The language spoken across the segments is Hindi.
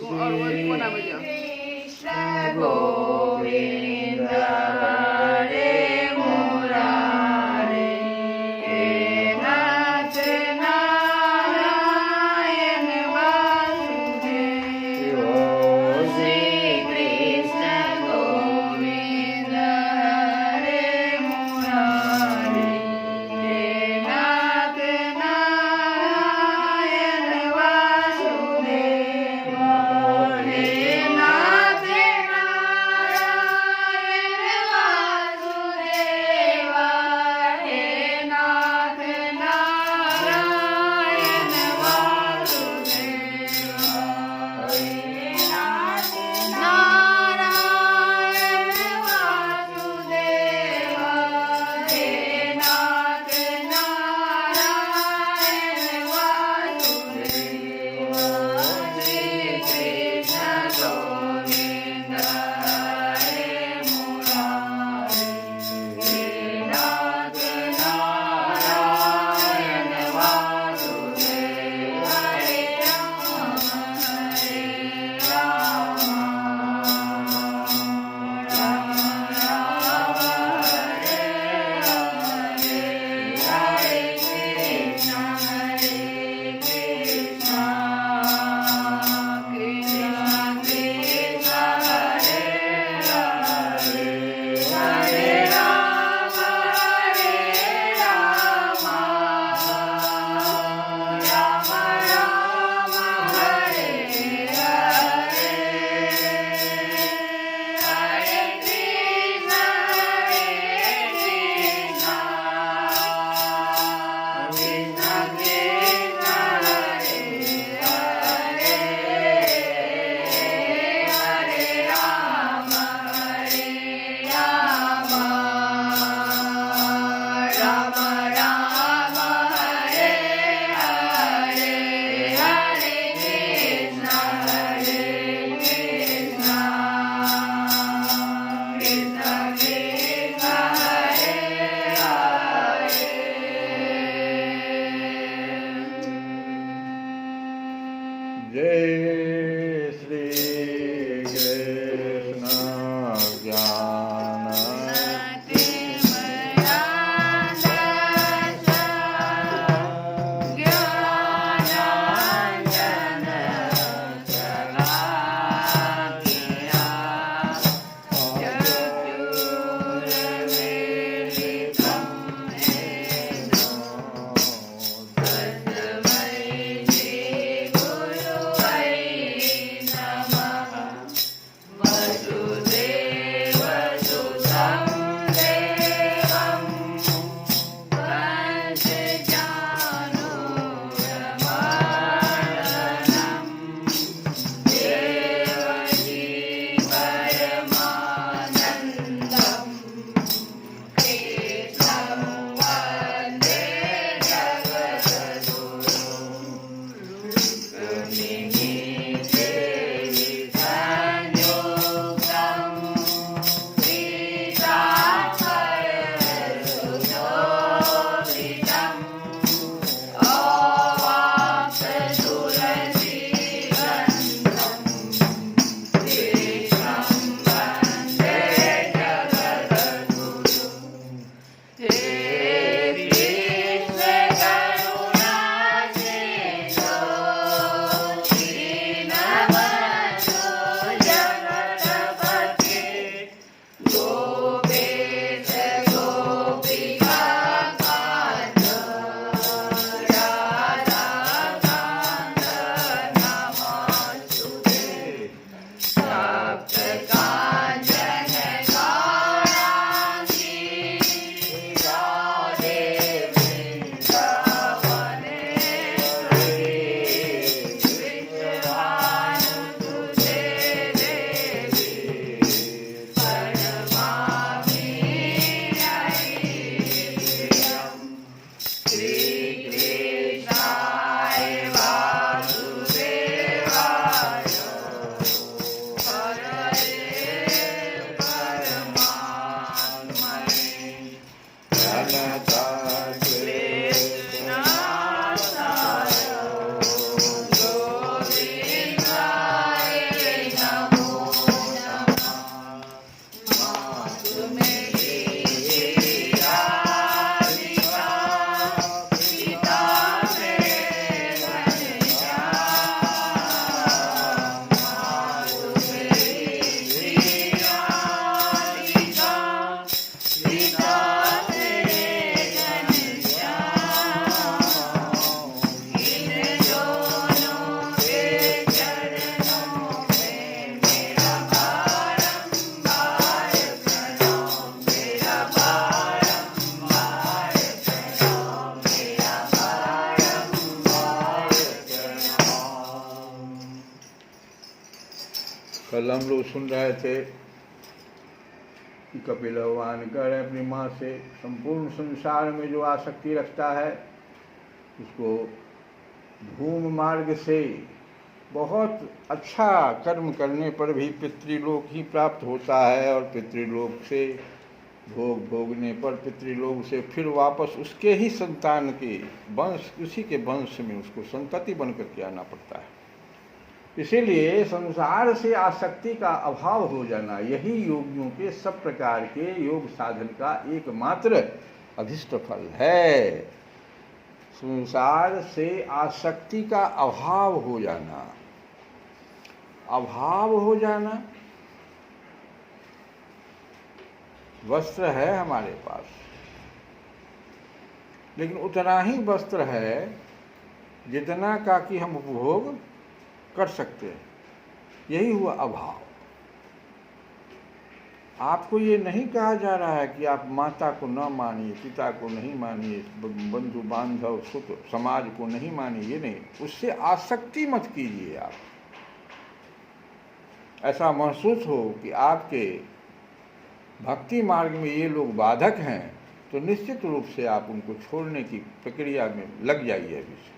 श्री कृष्ण गोविंद हरे मुरारे हे नाथ नारायण वासुदेव श्री कृष्ण गोविंद हरे मुरारे हे नाथ नारायण वासुदेव हे नाथ नारायण वासुदेव हे नाथ नारायण वासुदेव हे नाथ नारायण वासुदेव हे नाथ नारायण वासुदेव श्री कृष्ण गोविंद हरे मुरारे हे नाथ नारायण वासुदेव हरे राम राम राम हरे हरे हरे कृष्ण कृष्ण कृष्ण हरे हरे हरे राम राम राम हरे हरे हरे कृष्ण कृष्ण कृष्ण हरे हरे हरे राम राम राम हरे हरे हरे कृष्ण कृष्ण कृष्ण हरे हरे जय श्री कृष्ण ज्ञान कल हम लोग सुन रहे थे कि कपिल भगवान कह रहे हैं अपनी माँ से, संपूर्ण संसार में जो आसक्ति रखता है उसको धूम मार्ग से बहुत अच्छा कर्म करने पर भी पितृलोक ही प्राप्त होता है, और पितृलोक से भोग भोगने पर पितृलोक से फिर वापस उसके ही संतान के वंश, उसी के वंश में उसको संतति बन करके आना पड़ता है। इसीलिए संसार से आसक्ति का अभाव हो जाना यही योगियों के सब प्रकार के योग साधन का एकमात्र अभिष्ट फल है। संसार से आसक्ति का अभाव हो जाना, अभाव हो जाना। वस्त्र है हमारे पास, लेकिन उतना ही वस्त्र है जितना का कि हम उपभोग कर सकते हैं, यही हुआ अभाव। आपको ये नहीं कहा जा रहा है कि आप माता को न मानिए, पिता को नहीं मानिए, बंधु बांधव सुत समाज को नहीं मानिए, ये नहीं, उससे आसक्ति मत कीजिए। आप ऐसा महसूस हो कि आपके भक्ति मार्ग में ये लोग बाधक हैं, तो निश्चित रूप से आप उनको छोड़ने की प्रक्रिया में लग जाइए अभी से,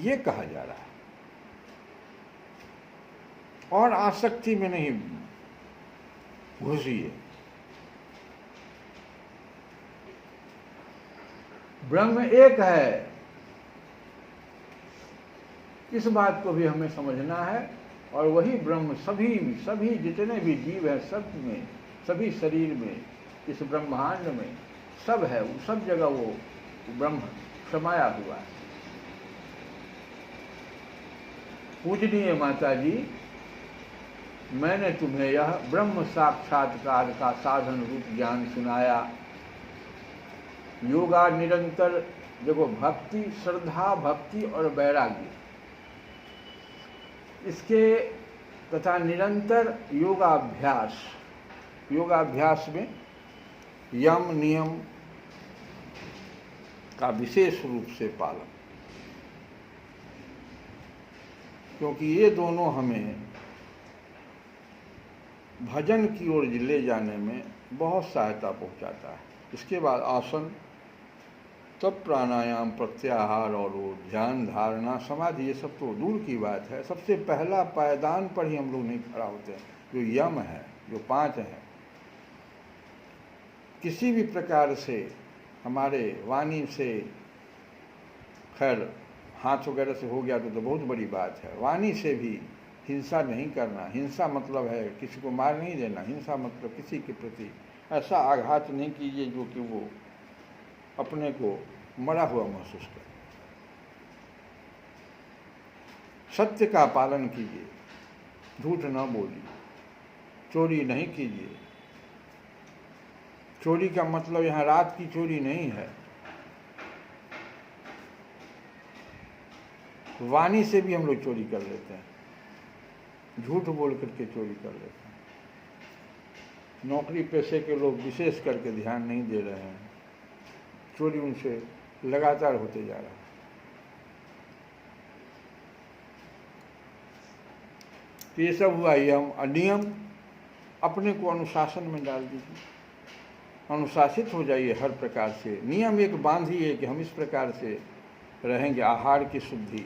ये कहा जा रहा है। और आसक्ति में नहीं घुसिए। ब्रह्म एक है, इस बात को भी हमें समझना है, और वही ब्रह्म सभी जितने भी जीव हैं सब में, सभी शरीर में, इस ब्रह्मांड में सब है, वो सब जगह वो ब्रह्म समाया हुआ है। पूजनीय माता जी, मैंने तुम्हें यह ब्रह्म साक्षात्कार का साधन रूप ज्ञान सुनाया। योगा निरंतर, देखो भक्ति, श्रद्धा, भक्ति और वैराग्य, इसके तथा निरंतर योगाभ्यास, योगाभ्यास में यम नियम का विशेष रूप से पालन, क्योंकि ये दोनों हमें भजन की ओर ले जाने में बहुत सहायता पहुंचाता है। इसके बाद आसन, तब प्राणायाम, प्रत्याहार और वो ध्यान, धारणा, समाधि, ये सब तो दूर की बात है। सबसे पहला पायदान पर ही हम लोग नहीं खड़ा होते हैं, जो यम है, जो 5 है। किसी भी प्रकार से हमारे वाणी से, खैर हाथ वगैरह से हो गया तो बहुत बड़ी बात है, वाणी से भी हिंसा नहीं करना। हिंसा मतलब है किसी को मार नहीं देना, हिंसा मतलब किसी के प्रति ऐसा आघात नहीं कीजिए जो कि वो अपने को मरा हुआ महसूस करे। सत्य का पालन कीजिए, झूठ न बोलिए, चोरी नहीं कीजिए। चोरी का मतलब यहाँ रात की चोरी नहीं है, वाणी से भी हम लोग चोरी कर लेते हैं, झूठ बोल करके चोरी कर लेते हैं। नौकरी पेशे के लोग विशेष करके ध्यान नहीं दे रहे हैं, चोरी उनसे लगातार होते जा रहा है। तो ये सब हुआ यम। अनियम, अपने को अनुशासन में डाल दीजिए, अनुशासित हो जाइए हर प्रकार से। नियम एक बांधिए कि हम इस प्रकार से रहेंगे, आहार की शुद्धि,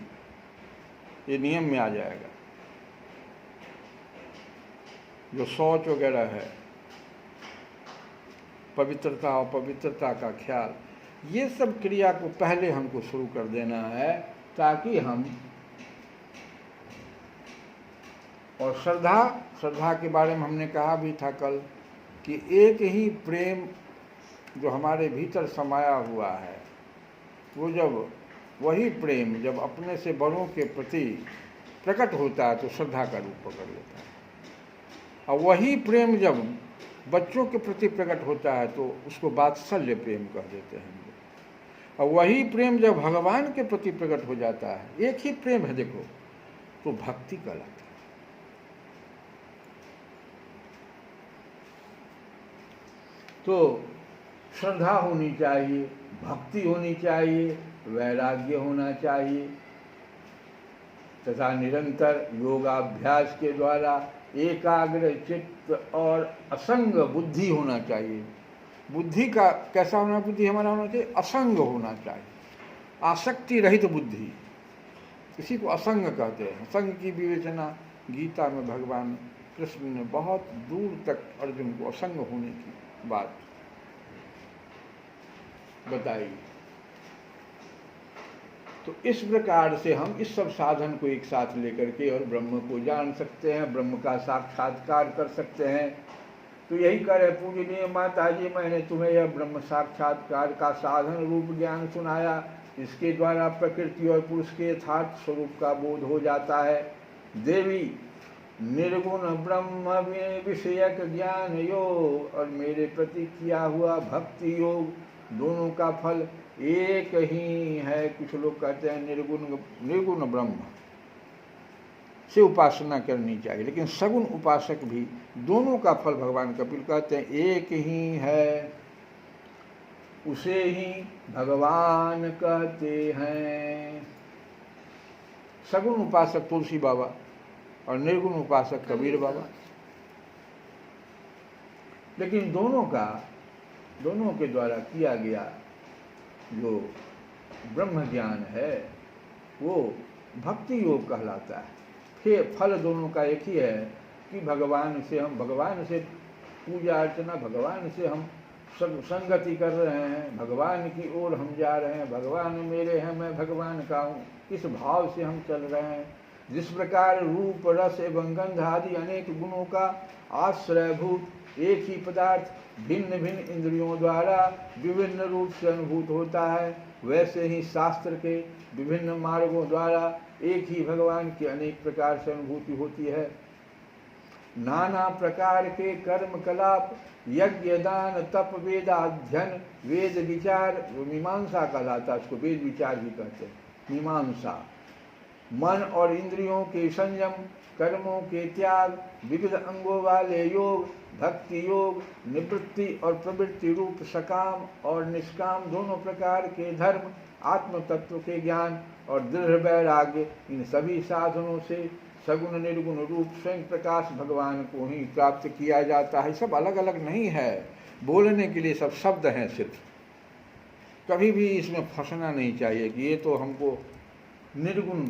ये नियम में आ जाएगा। जो शौच वगैरह है, पवित्रता और पवित्रता का ख्याल, ये सब क्रिया को पहले हमको शुरू कर देना है, ताकि हम, और श्रद्धा के बारे में हमने कहा भी था कल कि एक ही प्रेम जो हमारे भीतर समाया हुआ है, वो जब, वही प्रेम जब अपने से बड़ों के प्रति प्रकट होता है तो श्रद्धा का रूप पकड़ लेता है, और वही प्रेम जब बच्चों के प्रति प्रकट होता है तो उसको वात्सल्य प्रेम कह देते हैं। और वही प्रेम जब भगवान के प्रति प्रकट हो जाता है, एक ही प्रेम है देखो, तो भक्ति कहलाता है। तो श्रद्धा होनी चाहिए, भक्ति होनी चाहिए, वैराग्य होना चाहिए, तथा निरंतर योगाभ्यास के द्वारा एकाग्र चित्त और असंग बुद्धि होना चाहिए। बुद्धि का कैसा होना, बुद्धि हमारा होना चाहिए असंग होना चाहिए, आसक्ति रहित बुद्धि, इसी को असंग कहते हैं। असंग की विवेचना गीता में भगवान कृष्ण ने बहुत दूर तक अर्जुन को असंग होने की बात बताई। तो इस प्रकार से हम इस सब साधन को एक साथ लेकर के और ब्रह्म को जान सकते हैं, ब्रह्म का साक्षात्कार कर सकते हैं। तो यही करे पूजनीय माता जी, मैंने तुम्हें यह ब्रह्म साक्षात्कार का साधन रूप ज्ञान सुनाया। इसके द्वारा प्रकृति और पुरुष के यथार्थ स्वरूप का बोध हो जाता है। देवी, निर्गुण ब्रह्म विषयक ज्ञान योग और मेरे प्रति किया हुआ भक्ति योग, दोनों का फल एक ही है। कुछ लोग कहते हैं निर्गुण ब्रह्म से उपासना करनी चाहिए, लेकिन सगुण उपासक भी दोनों का फल भगवान कपिल कहते हैं एक ही है, उसे ही भगवान कहते हैं। सगुण उपासक तुलसी बाबा और निर्गुण उपासक कबीर बाबा। लेकिन दोनों के द्वारा किया गया जो ब्रह्म ज्ञान है वो भक्ति योग कहलाता है। फिर फल दोनों का एक ही है कि भगवान से पूजा अर्चना, भगवान से हम सब संगति कर रहे हैं, भगवान की ओर हम जा रहे हैं, भगवान मेरे हैं मैं भगवान का हूँ, इस भाव से हम चल रहे हैं। जिस प्रकार रूप रस एवं गंध आदि अनेक गुणों का आश्रयभूत एक ही पदार्थ भिन्न भिन्न इंद्रियों द्वारा विभिन्न रूप से अनुभूत होता है, वैसे ही शास्त्र के विभिन्न मार्गों द्वारा एक ही भगवान की अनेक प्रकार से अनुभूति होती है। नाना प्रकार के कर्म कलाप, यज्ञ दान तप वेदाध्ययन, वेद विचार, मीमांसा कहलाता है, उसको वेद विचार भी कहते हैं, मीमांसा। मन और इंद्रियों के संयम, कर्मों के त्याग, विविध अंगों वाले योग, भक्ति योग, निवृत्ति और प्रवृत्ति रूप सकाम और निष्काम दोनों प्रकार के धर्म, आत्म तत्व के ज्ञान और दृढ़ वैराग्य, इन सभी साधनों से सगुण निर्गुण रूप स्वयं प्रकाश भगवान को ही प्राप्त किया जाता है। सब अलग अलग नहीं है, बोलने के लिए सब शब्द हैं सिर्फ। कभी भी इसमें फंसना नहीं चाहिए कि ये तो हमको निर्गुण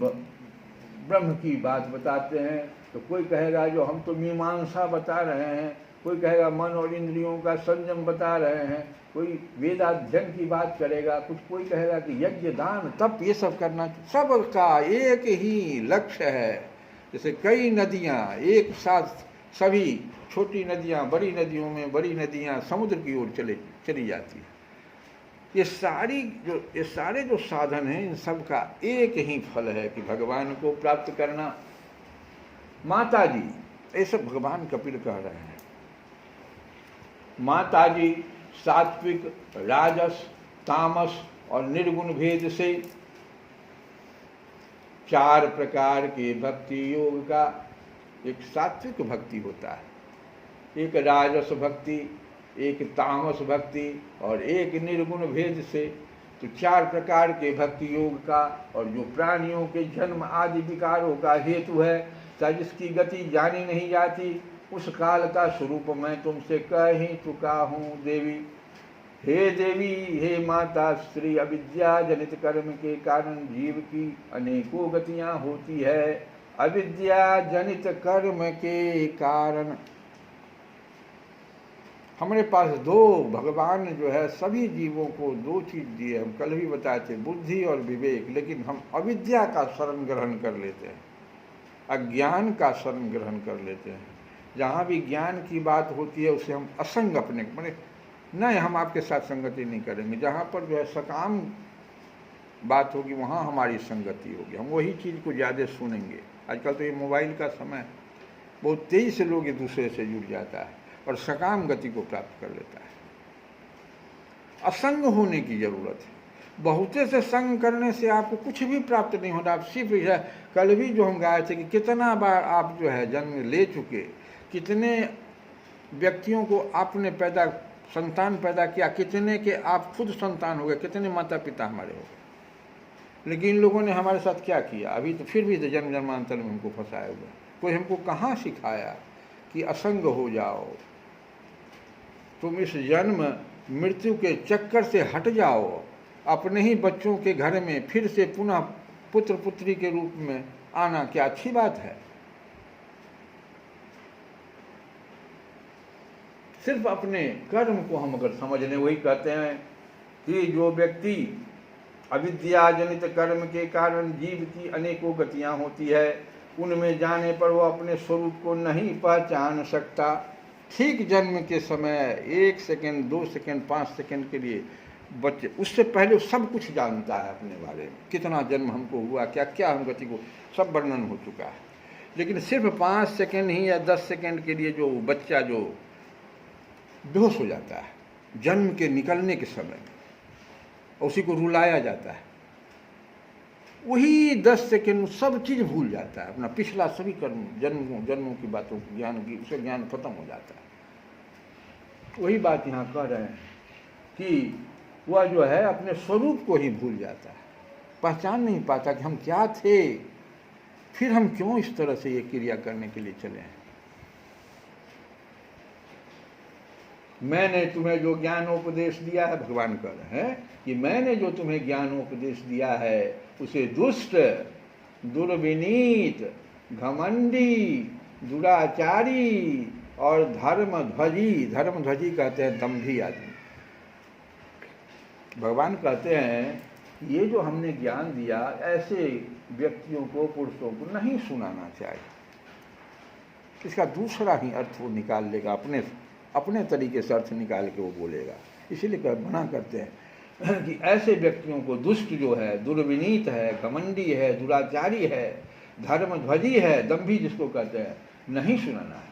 ब्रह्म की बात बताते हैं, तो कोई कहेगा जो हम तो मीमांसा बता रहे हैं, कोई कहेगा मन और इंद्रियों का संयम बता रहे हैं, कोई वेदाध्ययन की बात करेगा, कोई कहेगा कि यज्ञ दान तप ये सब करना। सबका एक ही लक्ष्य है। जैसे कई नदियाँ एक साथ, सभी छोटी नदियाँ बड़ी नदियों में, बड़ी नदियाँ समुद्र की ओर चली जाती है। ये सारे जो साधन हैं, इन सब का एक ही फल है कि भगवान को प्राप्त करना। माता जी, ये सब भगवान कपिल कह रहे हैं। माता जी सात्विक, राजस, तामस और निर्गुण भेद से 4 प्रकार के भक्ति योग का एक सात्विक भक्ति होता है, एक राजस भक्ति, एक तामस भक्ति और एक निर्गुण भेद से। तो 4 प्रकार के भक्ति योग का, और जो प्राणियों के जन्म आदि विकारों का हेतु है, जिसकी गति जानी नहीं जाती, उस काल का स्वरूप मैं तुमसे कह ही चुका हूँ देवी। हे देवी, हे माता श्री, अविद्या जनित कर्म के कारण जीव की अनेकों गतियाँ होती है। अविद्या जनित कर्म के कारण हमारे पास भगवान जो है सभी जीवों को 2 चीज़ दी है। हम कल भी बताए थे, बुद्धि और विवेक, लेकिन हम अविद्या का शरण ग्रहण कर लेते हैं, अज्ञान का शरण ग्रहण कर लेते हैं। जहाँ भी ज्ञान की बात होती है उसे हम असंग अपने माने नहीं, हम आपके साथ संगति नहीं करेंगे। जहाँ पर जो है सकाम बात होगी वहाँ हमारी संगति होगी, हम वही चीज़ को ज़्यादा सुनेंगे। आजकल तो ये मोबाइल का समय, बहुत तेज़ी से लोग एक दूसरे से जुड़ जाता है और सकाम गति को प्राप्त कर लेता है। असंग होने की जरूरत है। बहुते से संग करने से आपको कुछ भी प्राप्त नहीं होता। आप सिर्फ है, कल भी जो हम गाए थे कि कितना बार आप जो है जन्म ले चुके, कितने व्यक्तियों को आपने संतान पैदा किया, कितने के आप खुद संतान हो गए, कितने माता पिता हमारे हो गए। लेकिन इन लोगों ने हमारे साथ क्या किया, अभी तो फिर भी तो जन्म जन्मांतर में हमको फंसाए हुए। कोई हमको कहाँ सिखाया कि असंग हो जाओ, तुम इस जन्म मृत्यु के चक्कर से हट जाओ, अपने ही बच्चों के घर में फिर से पुनः पुत्र पुत्री के रूप में आना क्या अच्छी बात है। सिर्फ अपने कर्म को हम अगर समझ लें, वही कहते हैं कि जो व्यक्ति अविद्या जनित कर्म के कारण जीव की अनेकों गतियां होती है, उनमें जाने पर वो अपने स्वरूप को नहीं पहचान सकता। ठीक जन्म के समय 1 सेकंड 2 सेकंड 5 सेकंड के लिए बच्चे, उससे पहले वो सब कुछ जानता है अपने बारे में, कितना जन्म हमको हुआ, क्या क्या हम गति को, सब वर्णन हो चुका है। लेकिन सिर्फ 5 सेकंड ही या 10 सेकंड के लिए जो बच्चा जो बेहोश हो जाता है जन्म के निकलने के समय, उसी को रुलाया जाता है, वही 10 सेकंड सब चीज़ भूल जाता है, अपना पिछला सभी कर्म जन्मों की बातों को, ज्ञान की, उसे ज्ञान खत्म हो जाता है। वही बात यहाँ कह रहे हैं कि वह जो है अपने स्वरूप को ही भूल जाता है, पहचान नहीं पाता कि हम क्या थे, फिर हम क्यों इस तरह से ये क्रिया करने के लिए चले हैं। मैंने तुम्हें जो ज्ञानोपदेश दिया है, भगवान कह रहे हैं कि मैंने जो तुम्हें ज्ञानोपदेश दिया है उसे दुष्ट, दुर्विनीत, घमंडी, दुराचारी और धर्मध्वजी कहते हैं दंभी आदमी। भगवान कहते हैं ये जो हमने ज्ञान दिया, ऐसे व्यक्तियों को, पुरुषों को नहीं सुनाना चाहिए। इसका दूसरा ही अर्थ वो निकाल लेगा, अपने तरीके से अर्थ निकाल के वो बोलेगा। इसीलिए मना करते हैं कि ऐसे व्यक्तियों को, दुष्ट जो है, दुर्विनीत है, घमंडी है, दुराचारी है, धर्मध्वजी है, दंभी जिसको कहते हैं, नहीं सुनाना है।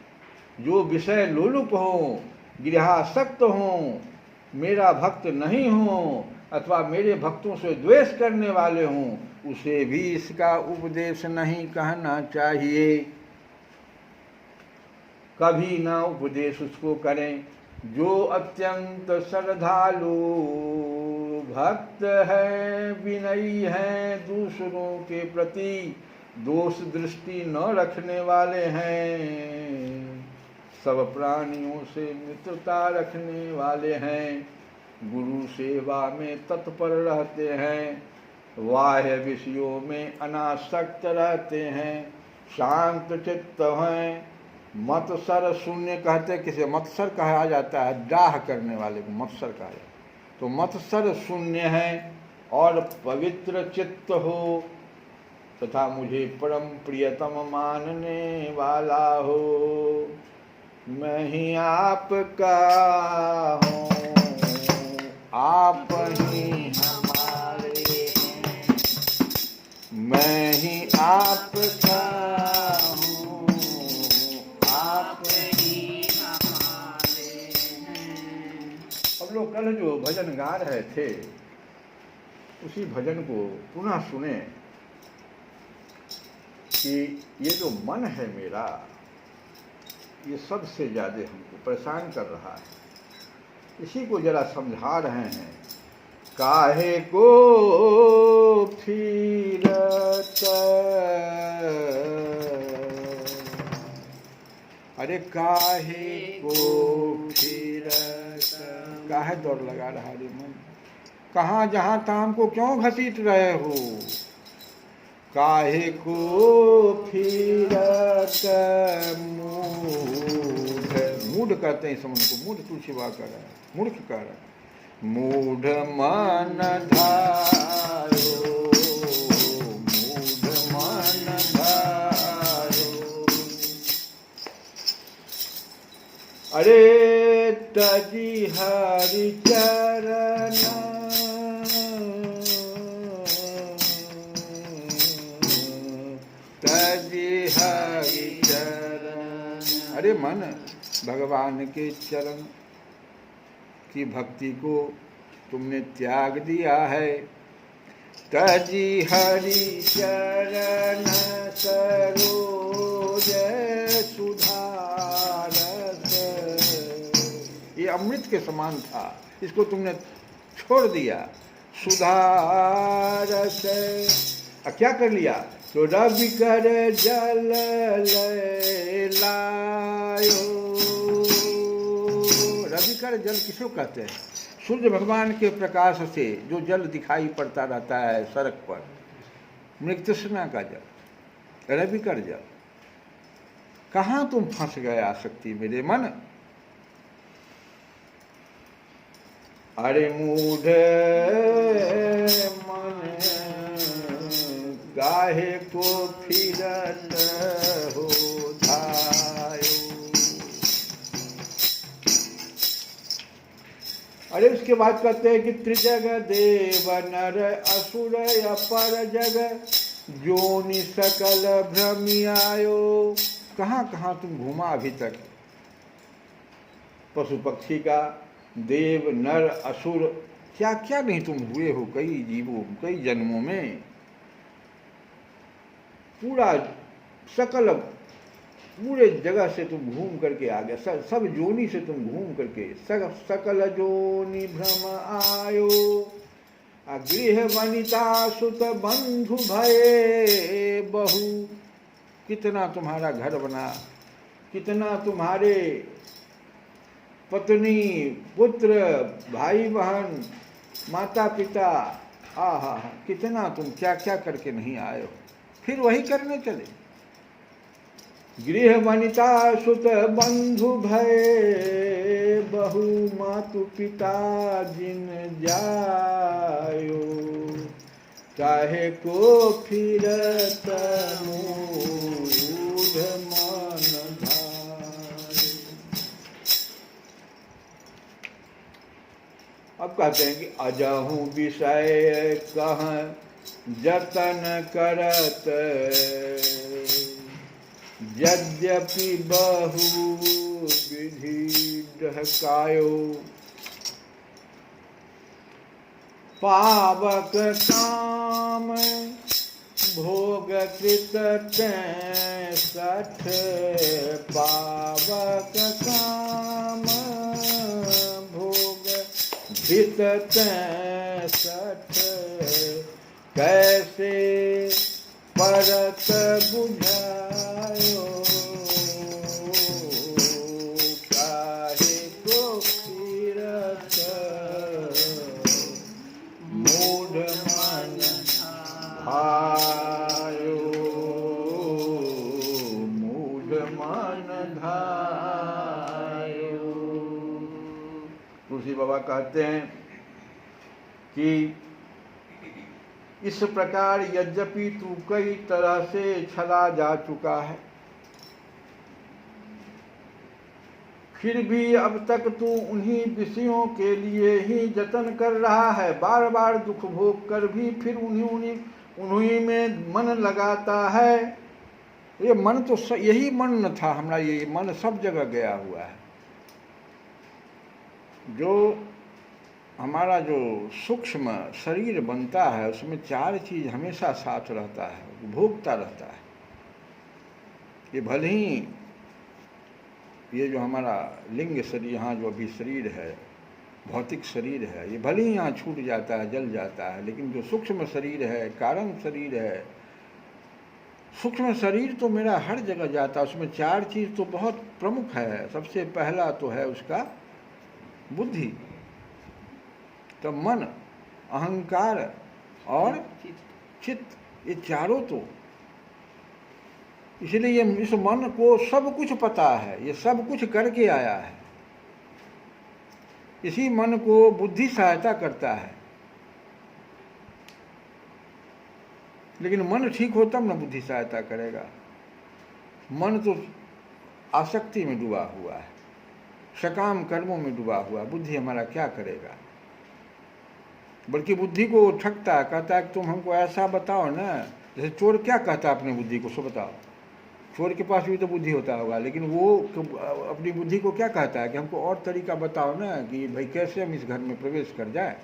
जो विषय लोलुप हो, गृहासक्त हो, मेरा भक्त नहीं हो, अथवा मेरे भक्तों से द्वेष करने वाले हों, उसे भी इसका उपदेश नहीं कहना चाहिए। कभी ना उपदेश उसको करें। जो अत्यंत श्रद्धालु भक्त है, विनयी है, दूसरों के प्रति दोष दृष्टि न रखने वाले हैं, सब प्राणियों से मित्रता रखने वाले हैं, गुरु सेवा में तत्पर रहते हैं, बाह्य विषयों में अनासक्त रहते हैं, शांत चित्त हैं, मत्सर शून्य कहते, किसे मत्सर कहा जाता है, डाह करने वाले को मत्सर कहा जाता है, तो मत्सर शून्य है और पवित्र चित्त हो, तथा मुझे परम प्रियतम मानने वाला हो। मैं ही आपका हूँ, आप ही हमारे हैं, मैं ही आपका हूँ, आप ही हमारे हैं। अब लोग कल जो भजन गा रहे थे, उसी भजन को पुनः सुने कि ये जो मन है मेरा, ये सबसे ज़्यादा हमको परेशान कर रहा है। इसी को जरा समझा रहे हैं। काहे को फिरत, अरे काहे को फिरत, काहे दौड़ लगा रहा रे मन, कहाँ जहाँ ताम को क्यों घसीट रहे हो। काहे को फिरत मूढ़ कहते हैं इस मन को, मूढ़ तुलसी बा कर रहा है, मूर्ख कह रहा है। मूढ़ मन धारो, मूढ़ मन धारो, अरे तजी हरि चरण, तजी हरि चरण। अरे मन, भगवान के चरण की भक्ति को तुमने त्याग दिया है। तजी हरि चरण सरोज सुधारस, ये अमृत के समान था, इसको तुमने छोड़ दिया। सुधारस। क्या कर लिया? तो रवि कर जल लायो। रवि कर जल किसको कहते हैं? सूर्य भगवान के प्रकाश से जो जल दिखाई पड़ता रहता है सड़क पर, मृगतृष्णा का जल, रवि कर जल। कहाँ तुम फंस गए आसक्ति मेरे मन? अरे मूढ़ मन गाहे को फिरत हो धायो। अरे उसके बाद कहते हैं कि त्रिजग देव नर असुर अपर जग जोनि सकल भ्रमी आयो। कहाँ कहाँ तुम घूमा अभी तक? पशु पक्षी का, देव नर असुर, क्या क्या नहीं तुम हुए हो कई जीवों, कई जन्मों में। पूरा सकल पूरे जगह से तुम घूम करके आ गए, सब जोनी से तुम घूम करके सकल जोनी भ्रम आयो। गृह वनिता सुत बंधु भये बहु। कितना तुम्हारा घर बना, कितना तुम्हारे पत्नी पुत्र भाई बहन माता पिता, आहा, कितना तुम क्या क्या करके नहीं आए हो, फिर वही करने चले। गृह वनिता सुत बंधु भय बहु मातु पिता जिन जायो। चाहे को फिरत मूढ़ मन धाय। अब कहते हैं कि अजहू विषय कह जतन करत यद्यपि बहु विधि डहकायो। पावक काम भोग कृत सठ। पावक काम भोग कृत सठ। कैसे परत बुझायो। काहे को फिरत मूढ़ मन धायो। मूढ़ मन धायो। तुलसी बाबा कहते हैं कि इस प्रकार यद्यपि तू कई तरह से छला जा चुका है, फिर भी अब तक तू उन्हीं विषयों के लिए ही जतन कर रहा है। बार बार दुख भोग कर भी फिर उन्हीं में मन लगाता है। ये मन तो यही मन न था हमारा, ये मन सब जगह गया हुआ है। जो हमारा जो सूक्ष्म शरीर बनता है उसमें चार चीज हमेशा साथ रहता है, भोगता रहता है। ये भले ही ये जो हमारा लिंग शरीर, यहाँ जो अभी शरीर है, भौतिक शरीर है, ये भले ही यहाँ छूट जाता है, जल जाता है, लेकिन जो सूक्ष्म शरीर है, कारण शरीर है, सूक्ष्म शरीर तो मेरा हर जगह जाता है। उसमें चार चीज तो बहुत प्रमुख है। सबसे पहला तो है उसका बुद्धि, तो मन, अहंकार और चित्त, ये चारों तो। इसलिए ये इस मन को सब कुछ पता है, ये सब कुछ करके आया है। इसी मन को बुद्धि सहायता करता है। लेकिन मन ठीक हो तब न बुद्धि सहायता करेगा। मन तो आसक्ति में डूबा हुआ है, सकाम कर्मों में डूबा हुआ है। बुद्धि हमारा क्या करेगा? बल्कि बुद्धि को ठगता है, कहता है कि तुम हमको ऐसा बताओ ना। जैसे चोर क्या कहता है अपनी बुद्धि को, सो बताओ। चोर के पास भी तो बुद्धि होता होगा, लेकिन वो अपनी बुद्धि को क्या कहता है कि हमको और तरीका बताओ ना कि भाई कैसे हम इस घर में प्रवेश कर जाए।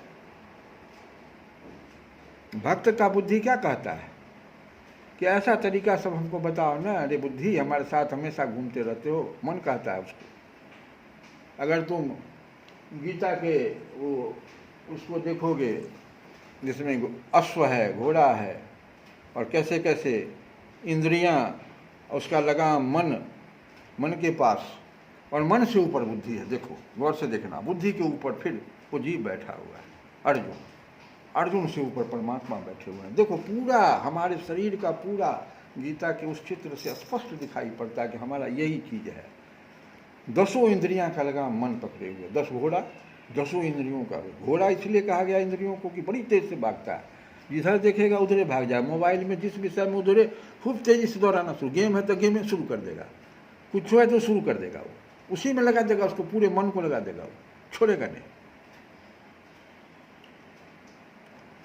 भक्त का बुद्धि क्या कहता है कि ऐसा तरीका सब हमको बताओ ना। अरे बुद्धि, हमारे साथ हमेशा घूमते रहते हो, मन कहता है उसको। अगर तुम गीता के वो उसको देखोगे जिसमें अश्व है, घोड़ा है, और कैसे कैसे इंद्रियां, उसका लगाम मन के पास, और मन से ऊपर बुद्धि है। देखो, गौर से देखना, बुद्धि के ऊपर फिर वो जीव बैठा हुआ है, अर्जुन से ऊपर परमात्मा बैठे हुए हैं। देखो, पूरा हमारे शरीर का पूरा गीता के उस चित्र से स्पष्ट दिखाई पड़ता है कि हमारा यही चीज है। 10 इंद्रियां का लगाम मन पकड़े हुए, 10 घोड़ा, 10 इंद्रियों का। घोड़ा इसलिए कहा गया इंद्रियों को कि बड़ी तेज से भागता है, जिधर देखेगा उधरे भाग जाए। मोबाइल में जिस विषय में उधरे खूब तेजी से दौड़ाना शुरू, गेम है तो गेम में शुरू कर देगा, कुछ है तो शुरू कर देगा, वो उसी में लगा देगा, उसको पूरे मन को लगा देगा, वो छोड़ेगा नहीं।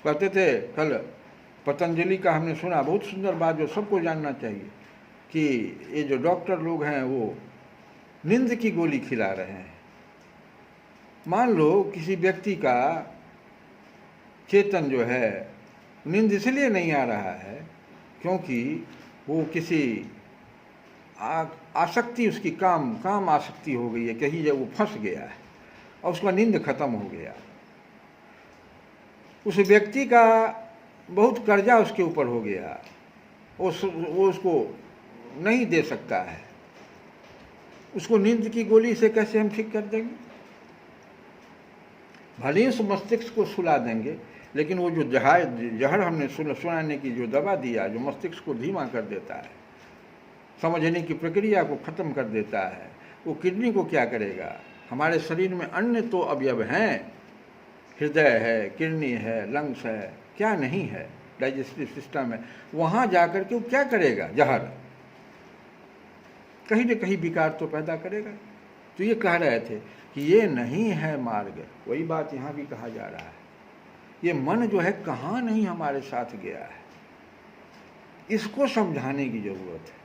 कहते थे कल पतंजलि का हमने सुना, बहुत सुंदर बात जो सबको जानना चाहिए, कि ये जो डॉक्टर लोग हैं वो नींद की गोली खिला रहे हैं। मान लो किसी व्यक्ति का चेतन जो है, नींद इसलिए नहीं आ रहा है क्योंकि वो किसी आसक्ति, उसकी काम आसक्ति हो गई है, कहीं जब वो फंस गया है और उसका नींद खत्म हो गया। उस व्यक्ति का बहुत कर्जा उसके ऊपर हो गया, वो उसको नहीं दे सकता है। उसको नींद की गोली से कैसे हम ठीक कर देंगे? भले ही उस मस्तिष्क को सुला देंगे, लेकिन वो जो जहर हमने सुनाने की जो दवा दिया, जो मस्तिष्क को धीमा कर देता है, समझने की प्रक्रिया को खत्म कर देता है, वो किडनी को क्या करेगा? हमारे शरीर में अन्य तो अवयव हैं, हृदय है, किडनी है, लंग्स है, क्या नहीं है, डाइजेस्टिव सिस्टम है। वहाँ जाकर के वो क्या करेगा? जहर कहीं न कहीं विकार तो पैदा करेगा। तो ये कह रहे थे कि ये नहीं है मार्ग। वही बात यहाँ भी कहा जा रहा है, ये मन जो है कहाँ नहीं हमारे साथ गया है, इसको समझाने की जरूरत है।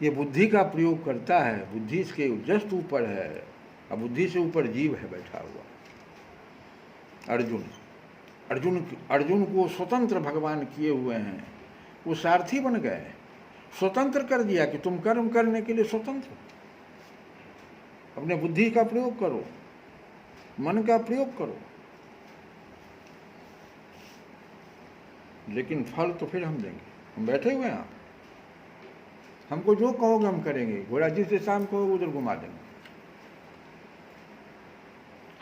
ये बुद्धि का प्रयोग करता है, बुद्धि इसके जस्ट ऊपर है, अब बुद्धि से ऊपर जीव है बैठा हुआ। अर्जुन को स्वतंत्र भगवान किए हुए हैं, वो सारथी बन गए, स्वतंत्र कर दिया कि तुम कर्म करने के लिए स्वतंत्र, अपने बुद्धि का प्रयोग करो, मन का प्रयोग करो, लेकिन फल तो फिर हम देंगे। हम बैठे हुए हैं, हमको जो कहोगे हम करेंगे, घोड़ा जिस दिशा में कहोगे उधर घुमा देंगे।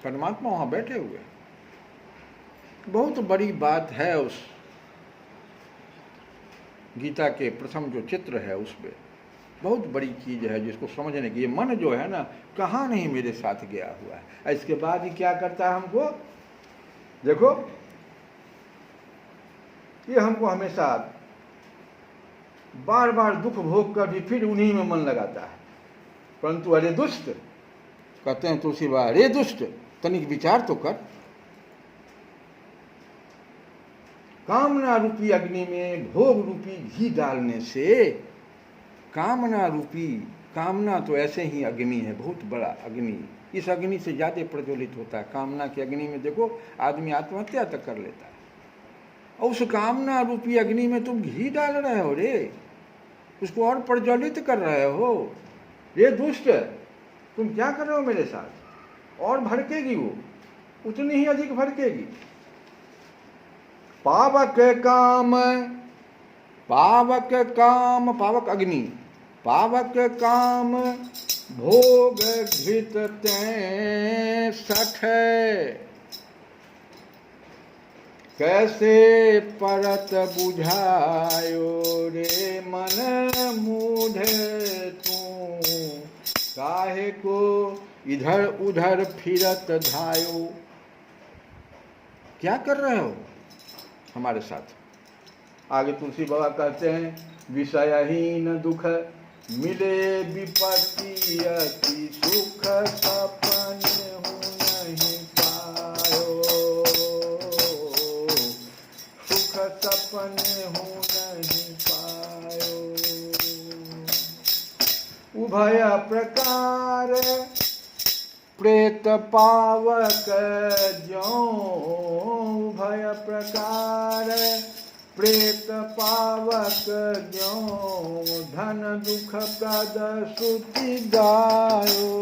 परमात्मा वहां बैठे हुए। बहुत बड़ी बात है उस गीता के प्रथम जो चित्र है उसमें, बहुत बड़ी चीज है जिसको समझने की। ये मन जो है ना, कहाँ नहीं मेरे साथ गया हुआ है। इसके बाद ही क्या करता है हमको, देखो ये हमको हमेशा बार बार दुख भोग कर भी फिर उन्हीं में मन लगाता है। परंतु अरे दुष्ट, कहते हैं तुलसी बाबा, अरे दुष्ट तनिक विचार तो कर, कामना रूपी अग्नि में भोग रूपी घी डालने से, कामना तो ऐसे ही अग्नि है, बहुत बड़ा अग्नि, इस अग्नि से ज्यादा प्रज्वलित होता है। कामना की अग्नि में देखो आदमी आत्महत्या तक कर लेता है, और उस कामना रूपी अग्नि में तुम घी डाल रहे हो रे, उसको और प्रज्वलित कर रहे हो। रे दुष्ट, तुम क्या कर रहे हो मेरे साथ? और भड़केगी वो, उतनी ही अधिक भड़केगी। पावक अग्नि, पावक काम भोग घृत तैं सठ, कैसे परत बुझायो रे मन मूढ़ तू, काहे को इधर उधर फिरत धायो। क्या कर रहे हो हमारे साथ? आगे तुलसी बाबा कहते हैं, विषयहीन दुख मिले विपत्ति अति सुख, सपन हूँ नहीं पायो, सुख सपन हूँ नहीं पायो। उभय प्रकार प्रेत पावक ज्यों, उभय प्रकार प्रेत पावक ज्यों, धन दुख प्रद श्रुति गायो,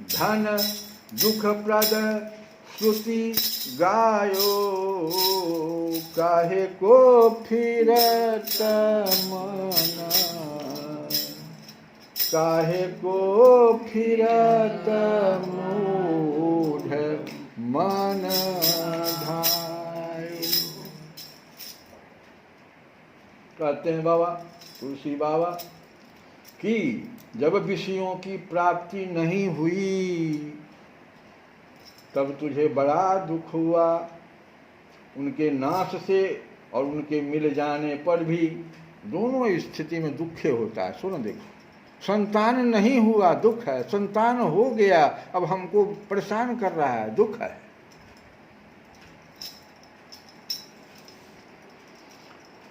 धन दुख प्रद श्रुति गायो, काहे को फिरत मन, काहे को फिरत मूढ़ मन धाय। कहते हैं बाबा तुलसी बाबा कि जब विषयों की प्राप्ति नहीं हुई तब तुझे बड़ा दुख हुआ, उनके नाश से और उनके मिल जाने पर भी दोनों स्थिति में दुख होता है। सुनो देखो, संतान नहीं हुआ दुख है, संतान हो गया अब हमको परेशान कर रहा है दुख है।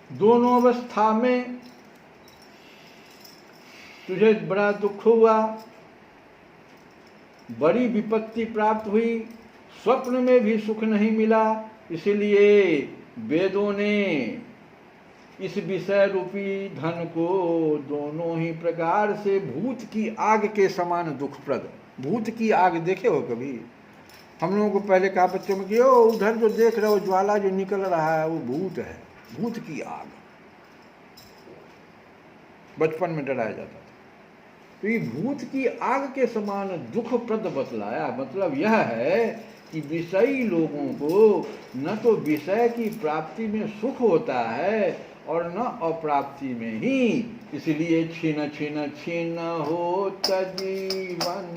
दोनों अवस्था में तुझे बड़ा दुख हुआ, बड़ी विपत्ति प्राप्त हुई, स्वप्न में भी सुख नहीं मिला। इसलिए वेदों ने इस विषय रूपी धन को दोनों ही प्रकार से भूत की आग के समान दुखप्रद। भूत की आग देखे हो कभी? हम लोगों को पहले कहा बच्चों में कि ओ उधर जो देख रहे हो ज्वाला जो निकल रहा है वो भूत है, भूत की आग। बचपन में डराया जाता था। तो ये भूत की आग के समान दुखप्रद बतलाया। मतलब यह है कि विषयी लोगों को न तो विषय की प्राप्ति में सुख होता है और न अप्राप्ति में ही। इसलिए छिन छिन छिन होत जीवन,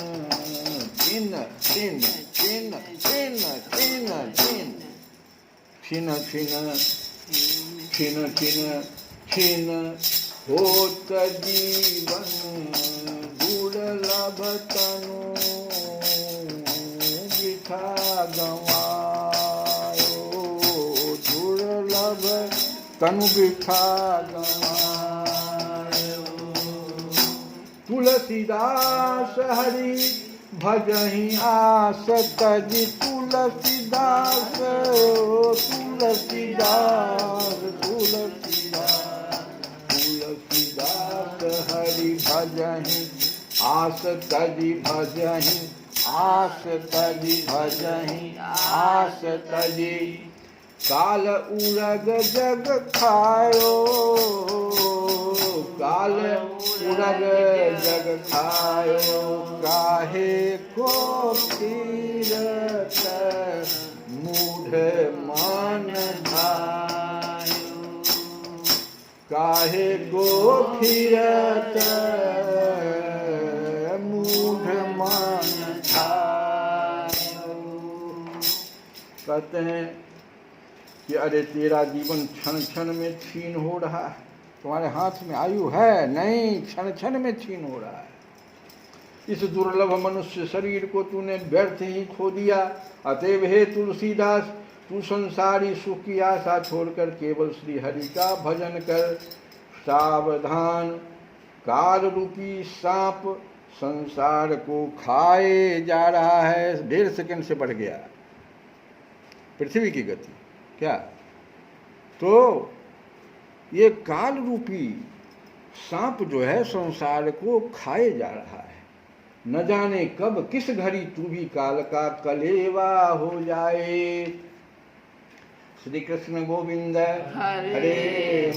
छिन छिन छिन छिन छिन छिन छिन छिन छिन छिन छिन होत जीवन, दुर्लभ तनु बिठा गंवायो, दुर्लभ तनु बिठा गंवायो। तुलसीदास हरि भजहि आस तजी, तुलसीदास तुलसीदास तुलसीदास तुलसीदास हरि भजहि आस तजी, भजहि आस तजी, भजहि आस तजी। काल उड़ग जग खायो, काल उड़ग जग खायो, काहे को फिरत मूढ़ मन धायो, काहे को फिरत मूढ़ मन धायो। कहते हैं कि अरे तेरा जीवन क्षण क्षण में छीन हो रहा है, तुम्हारे हाथ में आयु है नहीं, क्षण क्षण में छीन हो रहा है। इस दुर्लभ मनुष्य शरीर को तूने व्यर्थ ही खो दिया। अतएव हे तुलसीदास, तू संसारी सुख की आशा छोड़कर केवल श्री हरि का भजन कर। सावधान, काल रूपी सांप संसार को खाए जा रहा है। 1.5 सेकंड से बढ़ गया पृथ्वी की गति। क्या? तो ये काल रूपी सांप जो है संसार को खाए जा रहा है। न जाने कब किस घड़ी तू भी काल का कलेवा हो जाए। श्री कृष्ण गोविंद हरे।